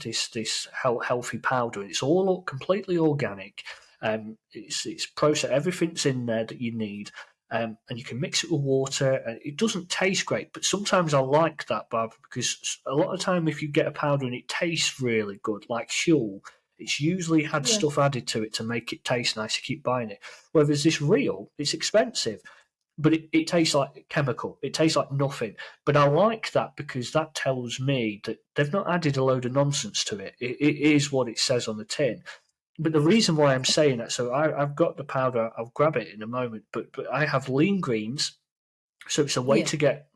powder. And it's all completely organic. It's processed. Everything's in there that you need. And you can mix it with water, and it doesn't taste great. But sometimes I like that, Barbara, because a lot of the time if you get a powder and it tastes really good, like Huel, it's usually had stuff added to it to make it taste nice. You keep buying it. Whereas this Real, it's expensive, but it tastes like chemical. It tastes like nothing. But I like that, because that tells me that they've not added a load of nonsense to it. It is what it says on the tin. But the reason why I'm saying that, so I've got the powder, I'll grab it in a moment, but I have lean greens, so it's a way to get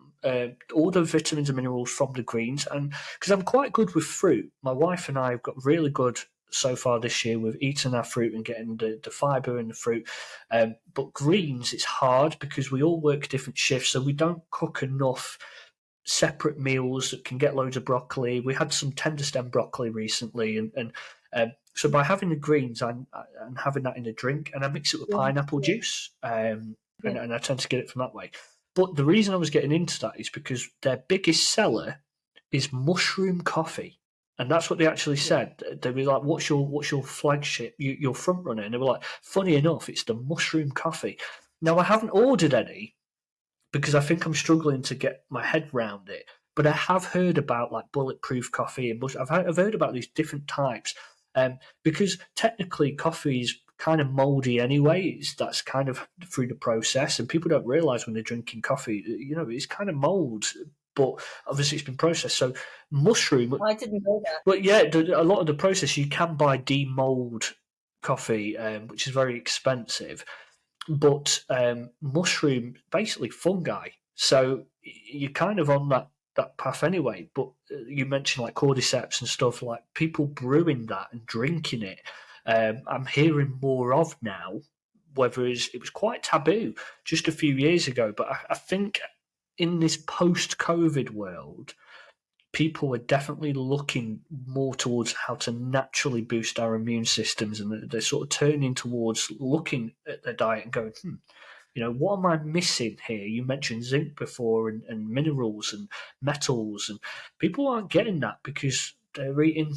all the vitamins and minerals from the greens, and because I'm quite good with fruit, my wife and I have got really good so far this year with eating our fruit and getting the fibre in the fruit. But greens, it's hard because we all work different shifts, so we don't cook enough separate meals that can get loads of broccoli. We had some tender stem broccoli recently, and so by having the greens, I'm having that in a drink, and I mix it with pineapple juice, and I tend to get it from that way. But the reason I was getting into that is because their biggest seller is mushroom coffee. And that's what they actually said. They were like, what's your flagship, your front runner? And they were like, funny enough, it's the mushroom coffee. Now, I haven't ordered any because I think I'm struggling to get my head round it. But I have heard about like bulletproof coffee and I've heard about these different types. Because technically coffee is kind of moldy anyway. That's kind of through the process, and people don't realise when they're drinking coffee, it's kind of mold. But obviously it's been processed. So mushroom. I didn't know that. But yeah, a lot of the process you can buy demold coffee, which is very expensive. But mushroom, basically fungi. So you're kind of on that path anyway. But you mentioned like cordyceps and stuff, like people brewing that and drinking it. I'm hearing more of now, whether it was quite taboo just a few years ago. But I think in this post-COVID world, people are definitely looking more towards how to naturally boost our immune systems, and they're sort of turning towards looking at their diet and going, what am I missing here? You mentioned zinc before and minerals and metals, and people aren't getting that because they're eating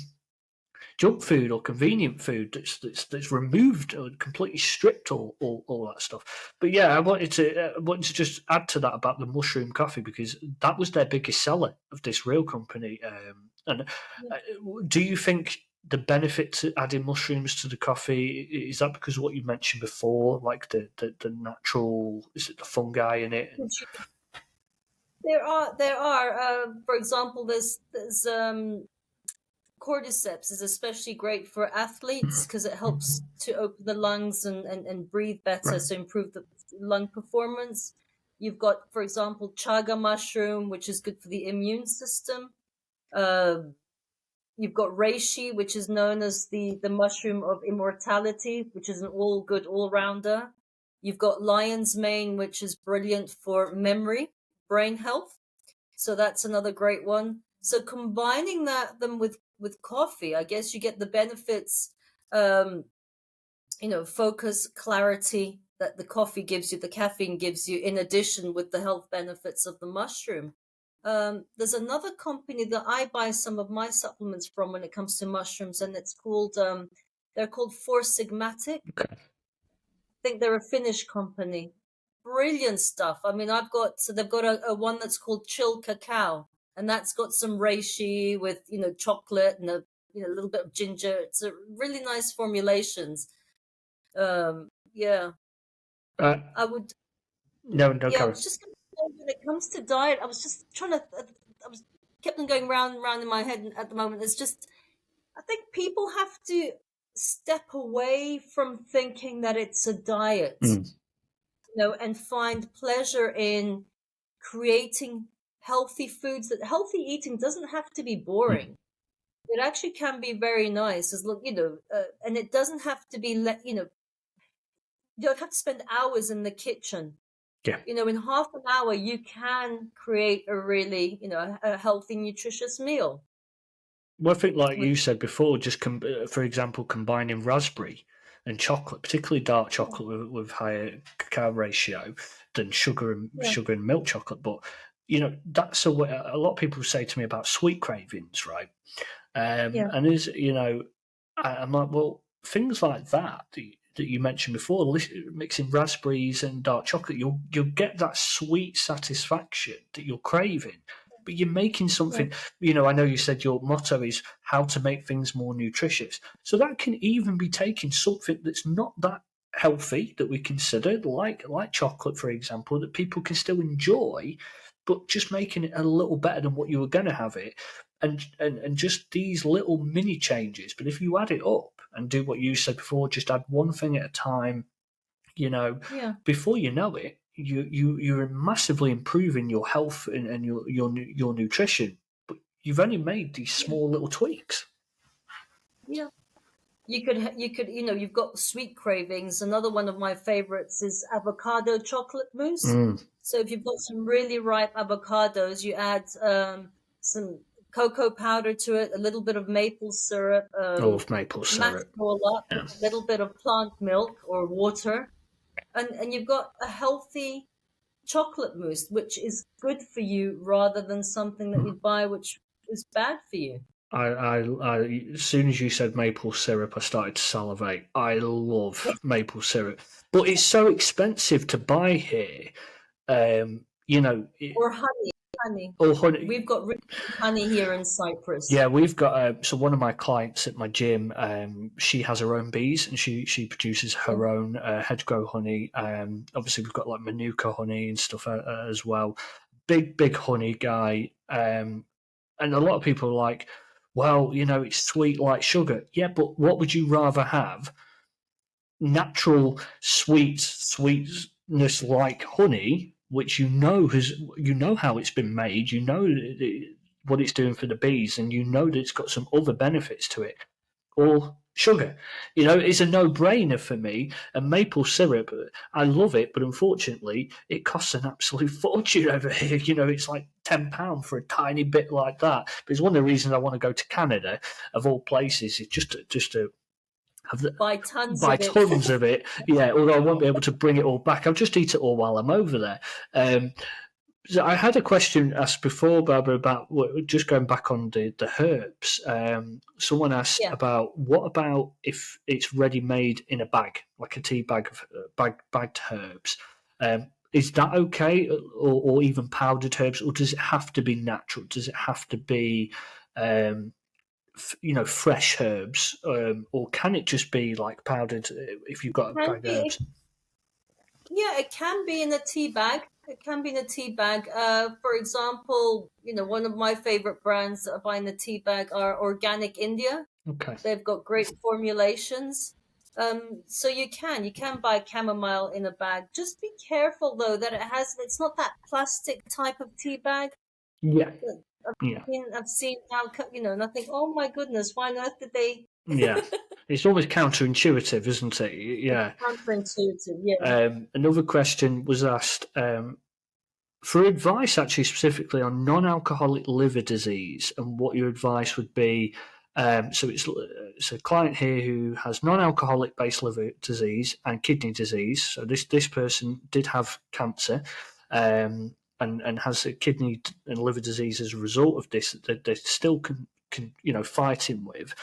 junk food or convenient food that's removed or completely stripped all that stuff. But yeah, I wanted to just add to that about the mushroom coffee because that was their biggest seller of this real company. Do you think the benefit to adding mushrooms to the coffee is that because of what you mentioned before, like the natural, is it the fungi in it? There are. For example, there's cordyceps is especially great for athletes because it helps to open the lungs and breathe better, so improve the lung performance. You've got, for example, chaga mushroom, which is good for the immune system. You've got reishi, which is known as the mushroom of immortality, which is an all-good all-rounder. You've got lion's mane, which is brilliant for memory, brain health. So that's another great one. So combining them with coffee, I guess you get the benefits, focus, clarity that the coffee gives you, the caffeine gives you, in addition with the health benefits of the mushroom. There's another company that I buy some of my supplements from when it comes to mushrooms, and it's called, they're called Four Sigmatic. Okay. I think they're a Finnish company. Brilliant stuff. I mean, they've got a one that's called Chill Cacao, and that's got some reishi with, chocolate and a little bit of ginger. It's a really nice formulations. Yeah. I would. No, Yeah, I Karen. was just going to say, when it comes to diet, I was just trying to. Kept on going round and round in my head at the moment. It's just, I think people have to step away from thinking that it's a diet, and find pleasure in creating healthy foods. That healthy eating doesn't have to be boring. It actually can be very nice, and it doesn't have to be, you don't have to spend hours in the kitchen. Yeah. In half an hour, you can create a really, a healthy, nutritious meal. Well, I think, like you said before, just for example, combining raspberry and chocolate, particularly dark chocolate with higher cacao ratio than sugar and milk chocolate. But that's a way. A lot of people say to me about sweet cravings, right? And is I'm like, well, things like that you mentioned before, mixing raspberries and dark chocolate, you'll get that sweet satisfaction that you're craving. But you're making something, I know you said your motto is how to make things more nutritious. So that can even be taking something that's not that healthy that we consider, like chocolate, for example, that people can still enjoy, but just making it a little better than what you were going to have it. And just these little mini changes. But if you add it up and do what you said before, just add one thing at a time, before you know it, you're massively improving your health and your nutrition, but you've only made these small little tweaks. Yeah, You could, you've got sweet cravings. Another one of my favorites is avocado chocolate mousse. So if you've got some really ripe avocados, you add some cocoa powder to it, a little bit of maple syrup, Maple mash syrup. it all up, Yeah. a little bit of plant milk or water, and you've got a healthy chocolate mousse, which is good for you rather than something that you'd buy which is bad for you. I, as soon as you said maple syrup, I started to salivate. I love maple syrup, but it's so expensive to buy here. Or honey. Oh, honey. We've got really good honey here in Cyprus. Yeah, we've got so one of my clients at my gym. She has her own bees, and she produces her own hedgerow honey. Obviously, we've got like Manuka honey and stuff as well. Big honey guy. And a lot of people are like, well, it's sweet like sugar. Yeah, but what would you rather have? Natural sweetness like honey, which how it's been made, what it's doing for the bees, and that it's got some other benefits to it, or sugar. It's a no-brainer for me. And maple syrup, I love it, but unfortunately it costs an absolute fortune over here. It's like £10 for a tiny bit like that. But it's one of the reasons I want to go to Canada, of all places, is just to buy tons of it. Yeah, although I won't be able to bring it all back. I'll just eat it all while I'm over there. So I had a question asked before, Barbara, about just going back on the herbs. Someone asked about, what about if it's ready made in a bag, like a tea bag of bagged herbs? Is that okay, or even powdered herbs, or does it have to be natural? Does it have to be fresh herbs, or can it just be like powdered if you've got a bag of herbs? Yeah, it can be in a tea bag. It can be in a tea bag. For example, one of my favorite brands that I buy in the tea bag are Organic India. Okay. They've got great formulations. So you can buy chamomile in a bag. Just be careful though that it's not that plastic type of tea bag. Yeah. I've seen now, and I think, oh my goodness, why on earth did they? Yeah, it's almost counterintuitive, isn't it? Yeah. Counterintuitive, yeah. Another question was asked for advice, actually, specifically on non-alcoholic liver disease, and what your advice would be. So it's a client here who has non-alcoholic based liver disease and kidney disease. So this person did have cancer, and has a kidney and liver disease as a result of this that they still can fighting with.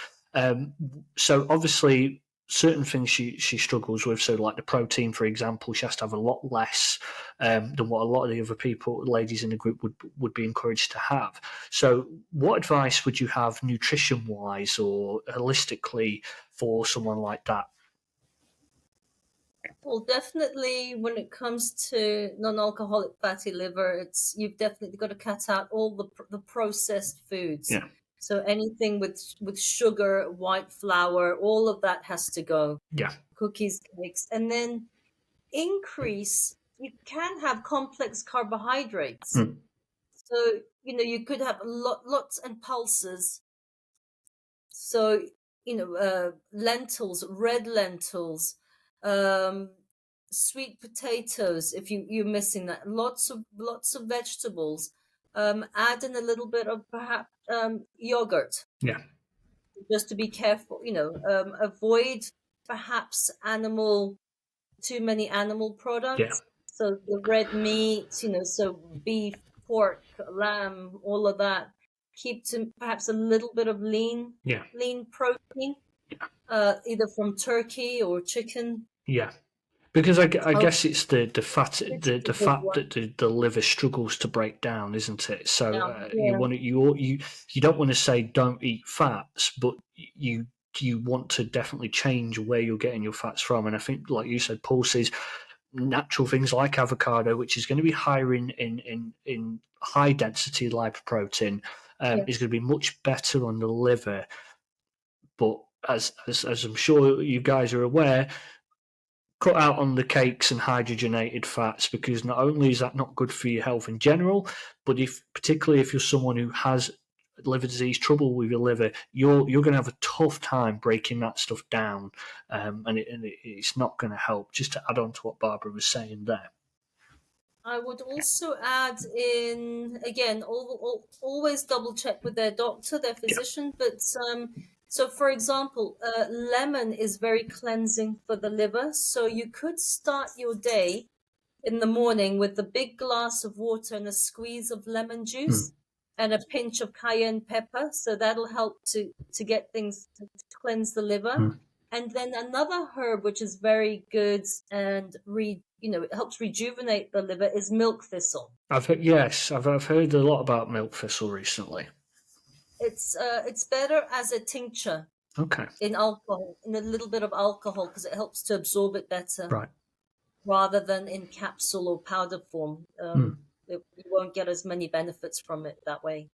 So obviously certain things she struggles with. So like the protein, for example, she has to have a lot less than what a lot of the other ladies in the group would be encouraged to have. So what advice would you have nutrition wise or holistically for someone like that? Well, definitely when it comes to non-alcoholic fatty liver, you've definitely got to cut out all the processed foods. Yeah. So anything with sugar, white flour, all of that has to go. Yeah. Cookies, cakes, and then increase. You can have complex carbohydrates. So you could have lots and pulses. So lentils, red lentils. Sweet potatoes, if you're missing that, lots of vegetables. Add in a little bit of perhaps yogurt. Yeah. Just to be careful, avoid perhaps too many animal products. Yeah. So the red meat, so beef, pork, lamb, all of that. Keep to perhaps a little bit of lean protein. Either from turkey or chicken. Yeah, because I guess it's the fat that the liver struggles to break down, isn't it? So you don't want to say don't eat fats, but you want to definitely change where you're getting your fats from. And I think, like you said, pulses, natural things like avocado, which is going to be higher in high density lipoprotein, is going to be much better on the liver. But as I'm sure you guys are aware, cut out on the cakes and hydrogenated fats, because not only is that not good for your health in general, but particularly if you're someone who has liver disease, trouble with your liver, you're going to have a tough time breaking that stuff down, and it's not going to help. Just to add on to what Barbara was saying there. I would also add in, again, always double check with their doctor, their physician. But so, for example, lemon is very cleansing for the liver. So you could start your day in the morning with a big glass of water and a squeeze of lemon juice and a pinch of cayenne pepper. So that'll help to get things to cleanse the liver. And then another herb which is very good and it helps rejuvenate the liver is milk thistle. I've heard a lot about milk thistle recently. It's better as a tincture. Okay. In alcohol, in a little bit of alcohol, because it helps to absorb it better. Right. Rather than in capsule or powder form. You won't get as many benefits from it that way.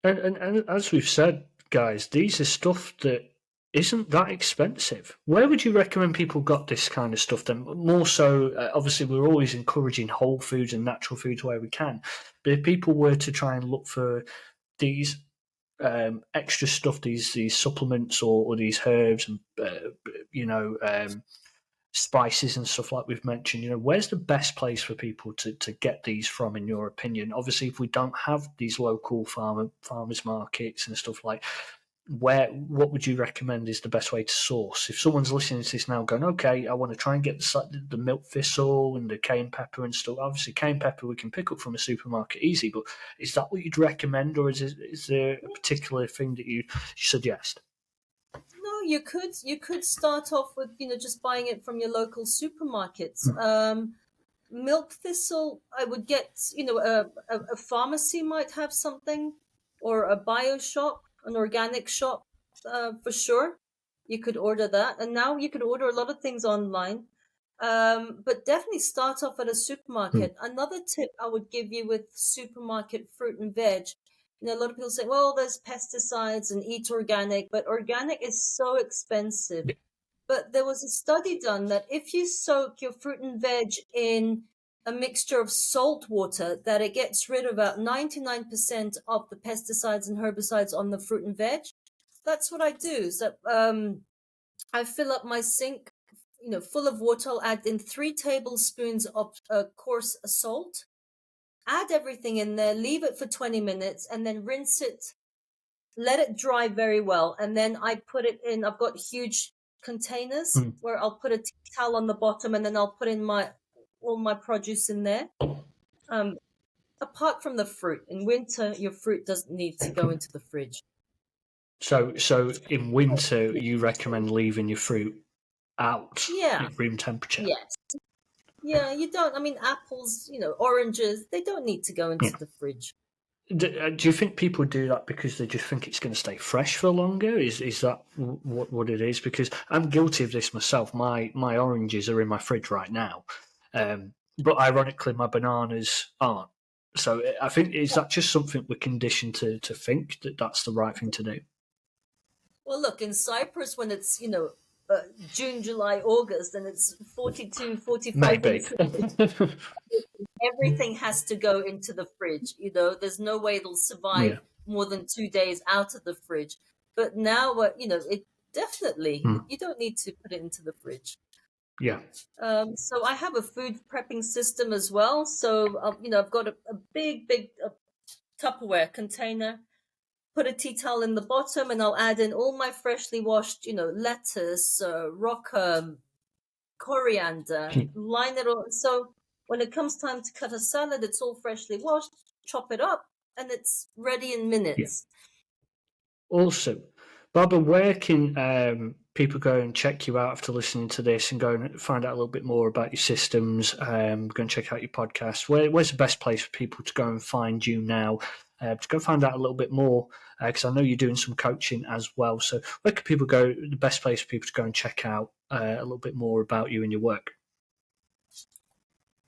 And as we've said, guys, these are stuff that isn't that expensive. Where would you recommend people got this kind of stuff then? More so, obviously, we're always encouraging whole foods and natural foods where we can. But if people were to try and look for these extra stuff, these supplements or these herbs and, spices and stuff like we've mentioned, where's the best place for people to get these from, in your opinion? Obviously, if we don't have these local farmers markets and stuff like, what would you recommend is the best way to source? If someone's listening to this now going, okay, I want to try and get the milk thistle and the cayenne pepper and stuff. Obviously, cayenne pepper we can pick up from a supermarket easy, but is that what you'd recommend, or is there a particular thing that you suggest? No, you could start off with just buying it from your local supermarkets. Milk thistle, I would get a pharmacy might have something, or a bio shop, an organic shop, for sure. You could order that, and now you could order a lot of things online. But definitely start off at a supermarket. Another tip I would give you with supermarket fruit and veg. A lot of people say, well, there's pesticides and eat organic, but organic is so expensive. But there was a study done that if you soak your fruit and veg in a mixture of salt water, that it gets rid of about 99% of the pesticides and herbicides on the fruit and veg. That's what I do. So I fill up my sink, full of water. I'll add in 3 tablespoons of coarse salt. Add everything in there, leave it for 20 minutes, and then rinse it. Let it dry very well. And then I put it in, I've got huge containers where I'll put a tea towel on the bottom, and then I'll put in all my produce in there. Apart from the fruit. In winter, your fruit doesn't need to go into the fridge. So in winter, you recommend leaving your fruit out at room temperature? Yes. Yeah, you don't. I mean, apples, oranges, they don't need to go into the fridge. Do you think people do that because they just think it's going to stay fresh for longer? Is that what it is? Because I'm guilty of this myself. My oranges are in my fridge right now, but ironically, my bananas aren't. So I think, is that just something we're conditioned to think that that's the right thing to do? Well, look, in Cyprus, when it's June, July, August, and it's 42, 45 degrees. Everything has to go into the fridge. There's no way it'll survive more than 2 days out of the fridge. But now, it definitely, you don't need to put it into the fridge. Yeah. So I have a food prepping system as well. So, I've got a big Tupperware container. Put a tea towel in the bottom, and I'll add in all my freshly washed, lettuce, rocker, coriander, line it all. So when it comes time to cut a salad, it's all freshly washed, chop it up, and it's ready in minutes. Yeah. Awesome. Barbara, where can people go and check you out after listening to this and go and find out a little bit more about your systems, go and check out your podcast? Where's the best place for people to go and find you now? To go find out a little bit more, because I know you're doing some coaching as well. So where can people go, the best place for people to go and check out a little bit more about you and your work?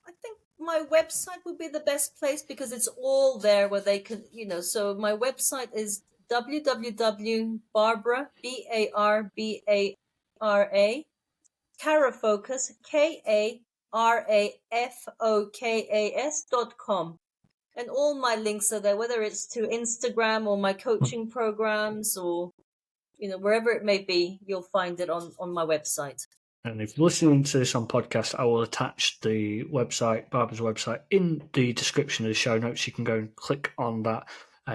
I think my website would be the best place because it's all there where they can, so my website is www.barbara, B-A-R-B-A-R-A, Carafocus, K-A-R-A-F-O-K-A-S.com. And all my links are there, whether it's to Instagram or my coaching programs or, wherever it may be, you'll find it on my website. And if you're listening to this on podcast, I will attach the website, Barbara's website, in the description of the show notes. You can go and click on that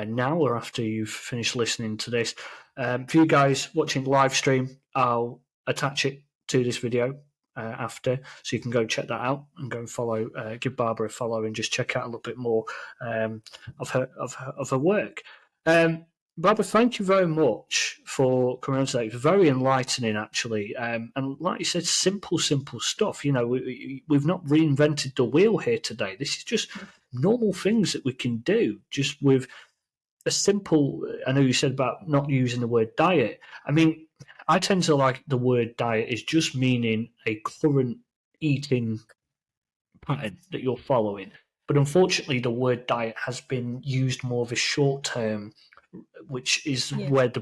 now or after you've finished listening to this. For you guys watching live stream, I'll attach it to this video after, so you can go check that out and go and follow, give Barbara a follow and just check out a little bit more of her work. Barbara, thank you very much for coming on today. It was very enlightening, actually. And like you said, simple stuff. We've not reinvented the wheel here today. This is just normal things that we can do just with a simple, I know you said about not using the word diet. I mean, I tend to like the word diet is just meaning a current eating pattern that you're following. But unfortunately, the word diet has been used more of a short term, which is where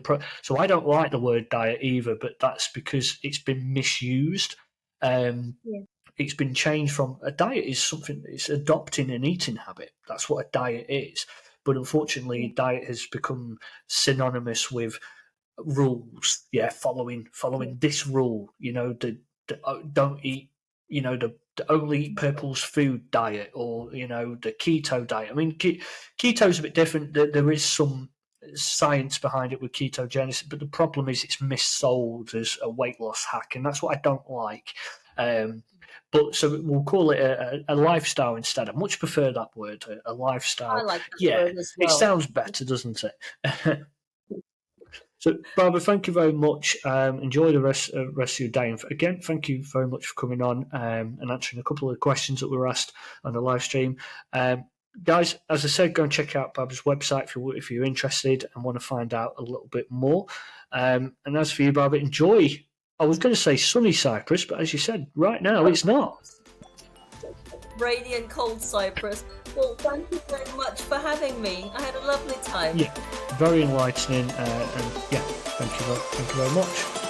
so I don't like the word diet either, but that's because it's been misused. It's been changed from a diet is something, it's adopting an eating habit. That's what a diet is. But unfortunately, diet has become synonymous with rules. Following this rule. Don't eat. The only eat purple's food diet, or the keto diet. I mean, keto is a bit different. There is some science behind it with ketogenesis, but the problem is it's missold as a weight loss hack, and that's what I don't like. But so we'll call it a lifestyle instead. I much prefer that word, a lifestyle. I like that word as well. It sounds better, doesn't it? So, Barbara, thank you very much. Enjoy the rest of your day. And again, thank you very much for coming on and answering a couple of questions that were asked on the live stream. Guys, as I said, go and check out Barbara's website if you're interested and want to find out a little bit more. And as for you, Barbara, enjoy. I was going to say sunny Cyprus, but as you said, right now it's not. Radiant cold Cyprus. Well, thank you very much for having me. I had a lovely time. Yeah, very enlightening. And thank you very much.